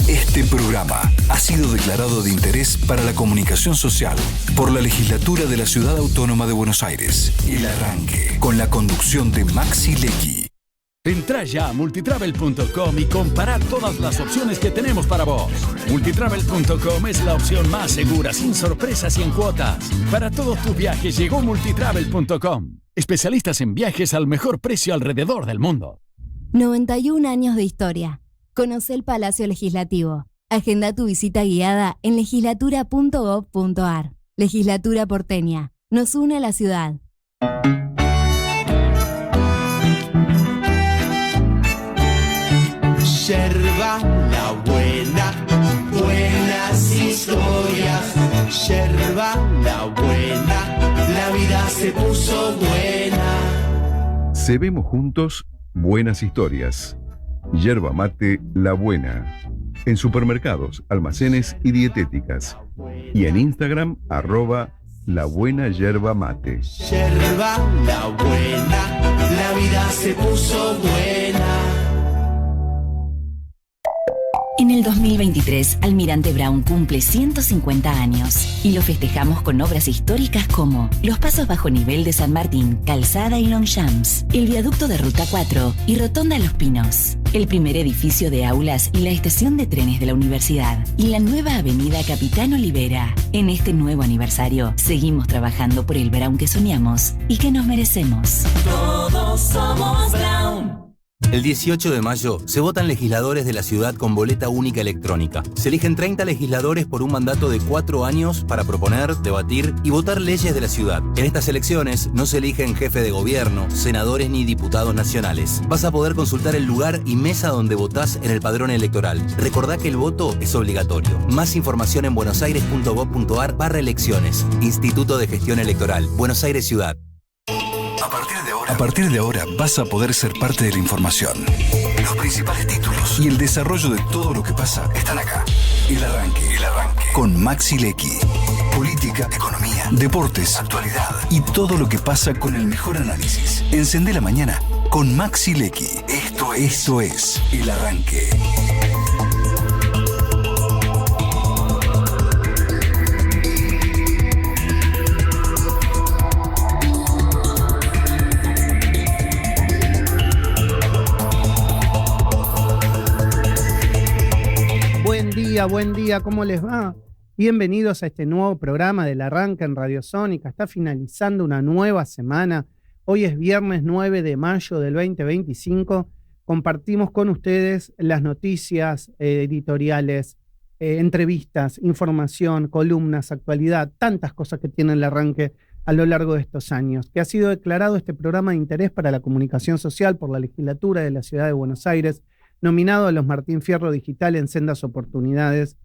Este programa ha sido declarado de interés para la comunicación social por la Legislatura de la Ciudad Autónoma de Buenos Aires. El Arranque, con la conducción de Maxi Lecky. Entrá ya a multitravel.com y compará todas las opciones que tenemos para vos. Multitravel.com es la opción más segura, sin sorpresas y en cuotas. Para todos tus viajes llegó multitravel.com. Especialistas en viajes al mejor precio alrededor del mundo. 91 años de historia. Conoce el Palacio Legislativo. Agenda tu visita guiada en legislatura.gov.ar. Legislatura porteña. Nos une a la ciudad. Yerba la buena, buenas historias. Yerba la buena, la vida se puso buena. Cebemos juntos buenas historias. Yerba mate La Buena. En supermercados, almacenes y dietéticas. Y en Instagram, @labuenayerba-mate. Yerba la buena, la vida se puso buena. En el 2023, Almirante Brown cumple 150 años y lo festejamos con obras históricas como los pasos bajo nivel de San Martín, Calzada y Longchamps, el viaducto de Ruta 4 y Rotonda Los Pinos, el primer edificio de aulas y la estación de trenes de la universidad y la nueva avenida Capitán Olivera. En este nuevo aniversario, seguimos trabajando por el Brown que soñamos y que nos merecemos. Todos somos Brown. El 18 de mayo se votan legisladores de la ciudad con boleta única electrónica. Se eligen 30 legisladores por un mandato de 4 años para proponer, debatir y votar leyes de la ciudad. En estas elecciones no se eligen jefe de gobierno, senadores ni diputados nacionales. Vas a poder consultar el lugar y mesa donde votás en el padrón electoral. Recordá que el voto es obligatorio. Más información en buenosaires.gov.ar/elecciones. Instituto de Gestión Electoral. Buenos Aires Ciudad. A partir de ahora vas a poder ser parte de la información. Los principales títulos y el desarrollo de todo lo que pasa están acá. El Arranque. Con Maxi Lecky. Política, economía, deportes, actualidad y todo lo que pasa con el mejor análisis. Encendé la mañana con Maxi Lecky. Esto es El Arranque. Buen día, ¿cómo les va? Bienvenidos a este nuevo programa del Arranque en Radio Sónica. Está finalizando una nueva semana. Hoy es viernes 9 de mayo del 2025. Compartimos con ustedes las noticias editoriales, entrevistas, información, columnas, actualidad, tantas cosas que tiene el Arranque a lo largo de estos años, que ha sido declarado este programa de interés para la comunicación social por la Legislatura de la Ciudad de Buenos Aires, nominado a los Martín Fierro Digital en sendas oportunidades.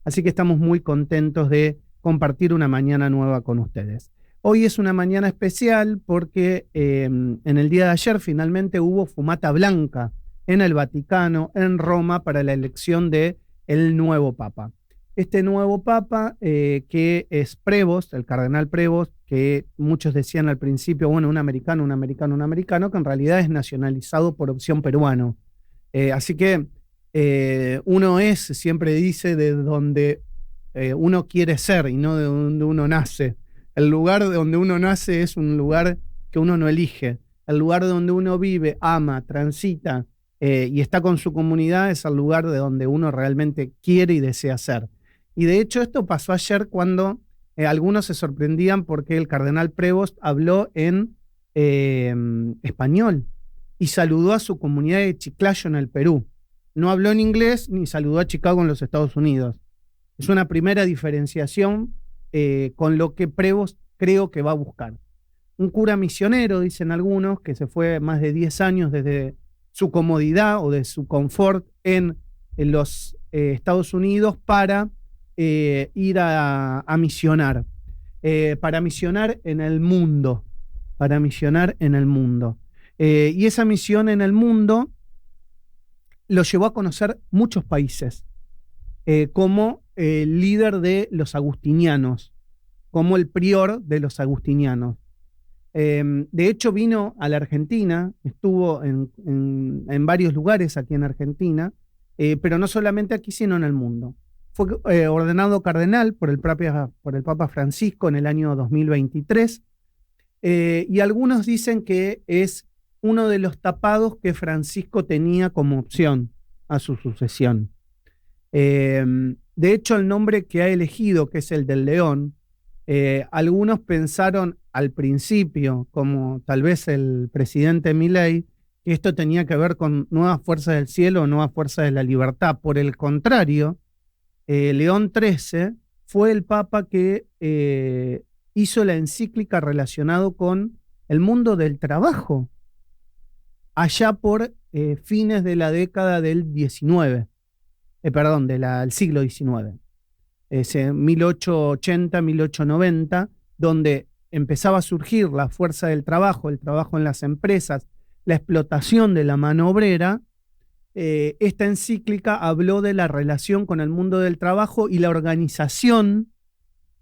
Así que estamos muy contentos de compartir una mañana nueva con ustedes. Hoy es una mañana especial porque en el día de ayer finalmente hubo fumata blanca en el Vaticano, en Roma, para la elección del nuevo Papa. Este nuevo Papa, que es Prevost, el cardenal Prevost, que muchos decían al principio, bueno, un americano, que en realidad es nacionalizado por opción peruano. Así que uno siempre dice, de donde uno quiere ser y no de donde uno nace. El lugar de donde uno nace es un lugar que uno no elige. El lugar donde uno vive, ama, transita y está con su comunidad es el lugar de donde uno realmente quiere y desea ser. Y de hecho esto pasó ayer cuando algunos se sorprendían porque el cardenal Prevost habló en español y saludó a su comunidad de Chiclayo en el Perú. No habló en inglés ni saludó a Chicago en los Estados Unidos. Es una primera diferenciación con lo que Prevost creo que va a buscar. Un cura misionero, dicen algunos, que se fue más de 10 años desde su comodidad o de su confort en los Estados Unidos para ir a misionar. Para misionar en el mundo. Y esa misión en el mundo lo llevó a conocer muchos países, como líder de los agustinianos, como el prior de los agustinianos. De hecho, vino a la Argentina, estuvo en varios lugares aquí en Argentina, pero no solamente aquí, sino en el mundo. Fue ordenado cardenal por el Papa Francisco en el año 2023, y algunos dicen que es uno de los tapados que Francisco tenía como opción a su sucesión. De hecho, el nombre que ha elegido, que es el del León, algunos pensaron al principio, como tal vez el presidente Milei, que esto tenía que ver con Nuevas Fuerzas del Cielo o Nuevas Fuerzas de la Libertad. Por el contrario, León XIII fue el papa que hizo la encíclica relacionado con el mundo del trabajo, allá por fines de la década del XIX, del siglo XIX, 1880, 1890, donde empezaba a surgir la fuerza del trabajo, el trabajo en las empresas, la explotación de la mano obrera. Esta encíclica habló de la relación con el mundo del trabajo y la organización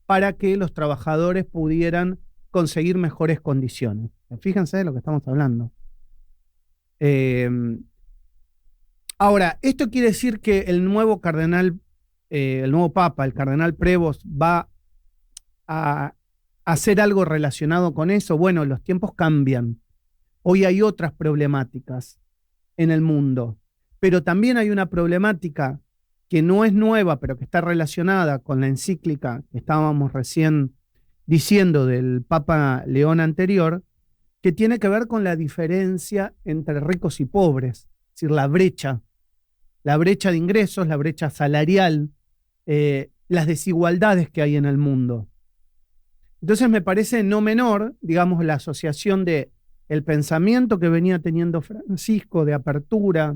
para que los trabajadores pudieran conseguir mejores condiciones. Fíjense de lo que estamos hablando. Ahora, ¿esto quiere decir que el nuevo cardenal, el nuevo papa, el cardenal Prevost, va a hacer algo relacionado con eso? Bueno, los tiempos cambian. Hoy hay otras problemáticas en el mundo, pero también hay una problemática que no es nueva, pero que está relacionada con la encíclica que estábamos recién diciendo del Papa León anterior, que tiene que ver con la diferencia entre ricos y pobres, es decir, la brecha de ingresos, la brecha salarial, las desigualdades que hay en el mundo. Entonces me parece no menor, digamos, la asociación de el pensamiento que venía teniendo Francisco de apertura,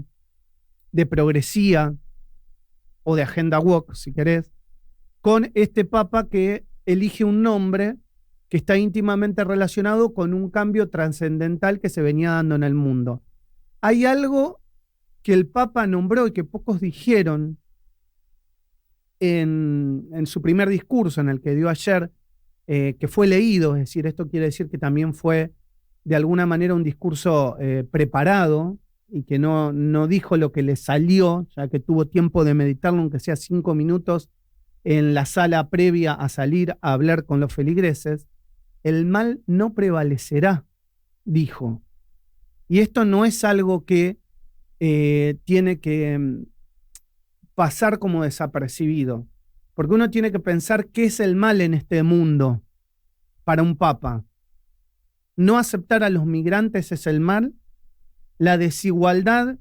de progresía o de agenda woke, si querés, con este papa que elige un nombre que está íntimamente relacionado con un cambio trascendental que se venía dando en el mundo. Hay algo que el papa nombró y que pocos dijeron en su primer discurso, en el que dio ayer, que fue leído, es decir, esto quiere decir que también fue de alguna manera un discurso preparado y que no dijo lo que le salió, ya que tuvo tiempo de meditarlo, aunque sea 5 minutos, en la sala previa a salir a hablar con los feligreses. El mal no prevalecerá, dijo. Y esto no es algo que tiene que pasar como desapercibido, porque uno tiene que pensar qué es el mal en este mundo para un papa. No aceptar a los migrantes es el mal, la desigualdad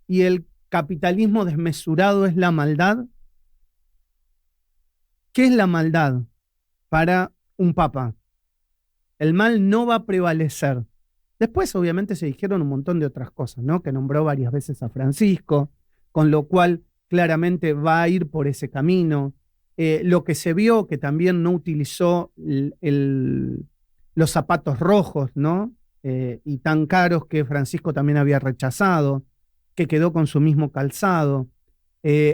y el capitalismo desmesurado es la maldad. ¿Qué es la maldad para un papa? El mal no va a prevalecer. Después, obviamente, se dijeron un montón de otras cosas, ¿no? Que nombró varias veces a Francisco, con lo cual claramente va a ir por ese camino. Lo que se vio, que también no utilizó los zapatos rojos, ¿no? Y tan caros que Francisco también había rechazado, que quedó con su mismo calzado.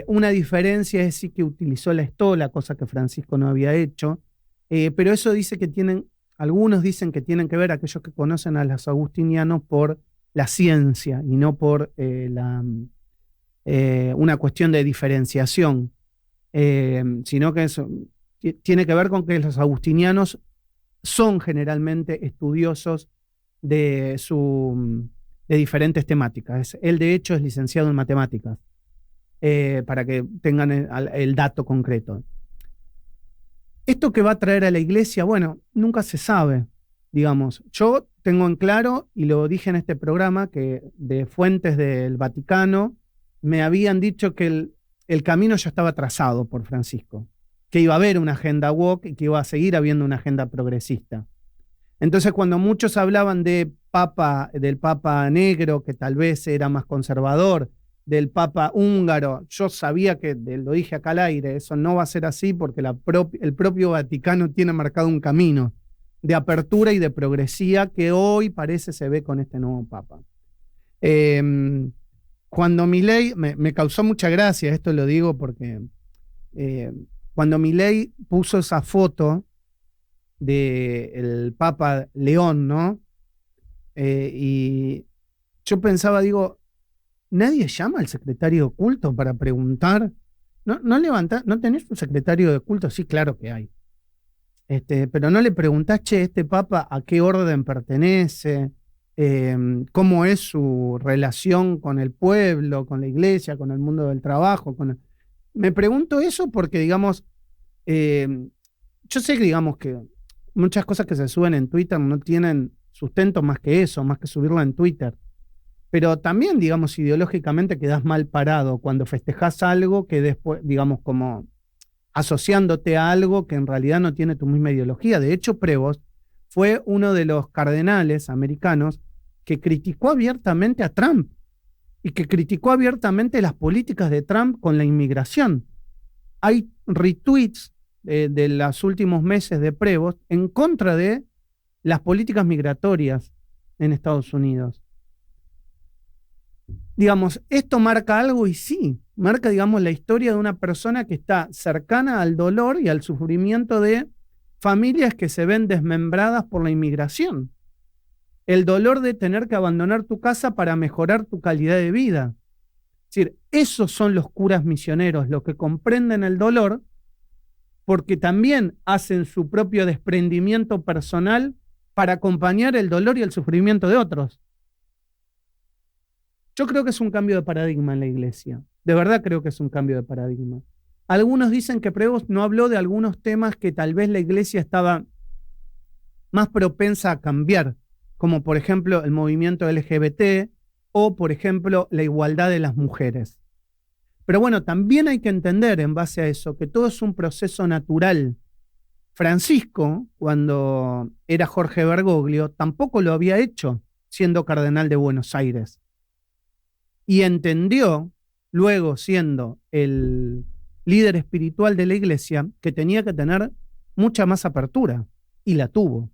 Una diferencia es sí que utilizó la estola, cosa que Francisco no había hecho, pero eso dice que algunos dicen que tienen que ver, aquellos que conocen a los agustinianos, por la ciencia y no por una cuestión de diferenciación, sino que eso tiene que ver con que los agustinianos son generalmente estudiosos de diferentes temáticas. Él, de hecho, es licenciado en matemáticas, para que tengan el dato concreto. Esto que va a traer a la iglesia, bueno, nunca se sabe, digamos. Yo tengo en claro, y lo dije en este programa, que de fuentes del Vaticano me habían dicho que el camino ya estaba trazado por Francisco, que iba a haber una agenda woke y que iba a seguir habiendo una agenda progresista. Entonces, cuando muchos hablaban del Papa negro, que tal vez era más conservador, del Papa húngaro, yo sabía que, lo dije acá al aire, eso no va a ser así porque el propio Vaticano tiene marcado un camino de apertura y de progresía que hoy parece se ve con este nuevo Papa. Cuando Milei, me causó mucha gracia, esto lo digo porque cuando Milei puso esa foto del Papa León, ¿no? Y yo pensaba, digo, nadie llama al secretario de culto para preguntar. ¿No tenés un secretario de culto? Sí, claro que hay. Pero no le preguntás, che, este papa a qué orden pertenece, cómo es su relación con el pueblo, con la iglesia, con el mundo del trabajo. Me pregunto eso porque, digamos, yo sé que, digamos, que muchas cosas que se suben en Twitter no tienen sustento más que eso, más que subirlo en Twitter. Pero también, digamos, ideológicamente quedás mal parado cuando festejás algo que después, digamos, como asociándote a algo que en realidad no tiene tu misma ideología. De hecho, Prevost fue uno de los cardenales americanos que criticó abiertamente a Trump y que criticó abiertamente las políticas de Trump con la inmigración. Hay retweets de los últimos meses de Prevost en contra de las políticas migratorias en Estados Unidos. Digamos, esto marca algo y sí, marca, digamos, la historia de una persona que está cercana al dolor y al sufrimiento de familias que se ven desmembradas por la inmigración. El dolor de tener que abandonar tu casa para mejorar tu calidad de vida. Es decir, esos son los curas misioneros, los que comprenden el dolor porque también hacen su propio desprendimiento personal para acompañar el dolor y el sufrimiento de otros. Yo creo que es un cambio de paradigma en la iglesia. De verdad creo que es un cambio de paradigma. Algunos dicen que Prevost no habló de algunos temas que tal vez la iglesia estaba más propensa a cambiar, como por ejemplo el movimiento LGBT o por ejemplo la igualdad de las mujeres. Pero bueno, también hay que entender en base a eso que todo es un proceso natural. Francisco, cuando era Jorge Bergoglio, tampoco lo había hecho siendo cardenal de Buenos Aires. Y entendió, luego siendo el líder espiritual de la iglesia, que tenía que tener mucha más apertura. Y la tuvo.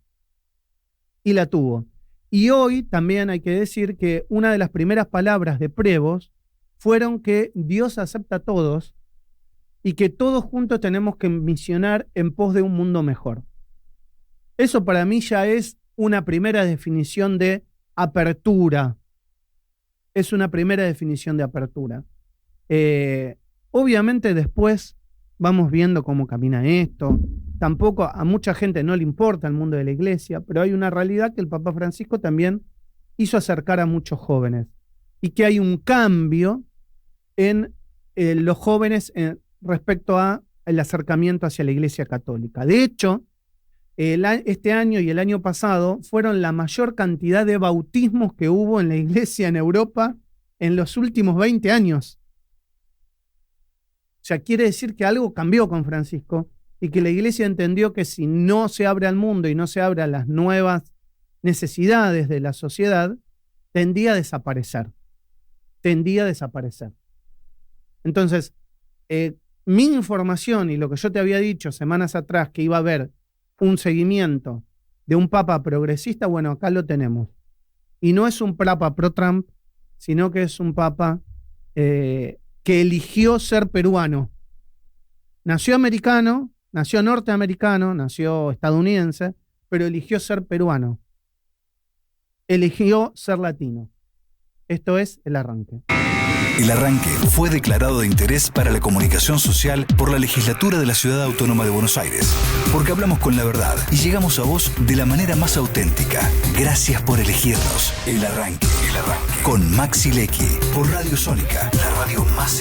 Y hoy también hay que decir que una de las primeras palabras de Prevost fueron que Dios acepta a todos y que todos juntos tenemos que misionar en pos de un mundo mejor. Eso para mí ya es una primera definición de apertura. Es una primera definición de apertura. Obviamente después vamos viendo cómo camina esto. Tampoco a mucha gente no le importa el mundo de la iglesia, pero hay una realidad que el Papa Francisco también hizo acercar a muchos jóvenes y que hay un cambio en los jóvenes respecto al acercamiento hacia la iglesia católica. De hecho, este año y el año pasado fueron la mayor cantidad de bautismos que hubo en la iglesia en Europa en los últimos 20 años. O sea, quiere decir que algo cambió con Francisco y que la iglesia entendió que si no se abre al mundo y no se abre a las nuevas necesidades de la sociedad, tendía a desaparecer. Entonces, mi información y lo que yo te había dicho semanas atrás, que iba a haber un seguimiento de un papa progresista, bueno, acá lo tenemos. Y no es un papa pro-Trump, sino que es un papa que eligió ser peruano. Nació americano, nació norteamericano, nació estadounidense, pero eligió ser peruano. Eligió ser latino. Esto es El Arranque. El Arranque fue declarado de interés para la comunicación social por la Legislatura de la Ciudad Autónoma de Buenos Aires. Porque hablamos con la verdad y llegamos a vos de la manera más auténtica. Gracias por elegirnos. El Arranque. Con Maxi Lecky por Radio Sónica, la radio más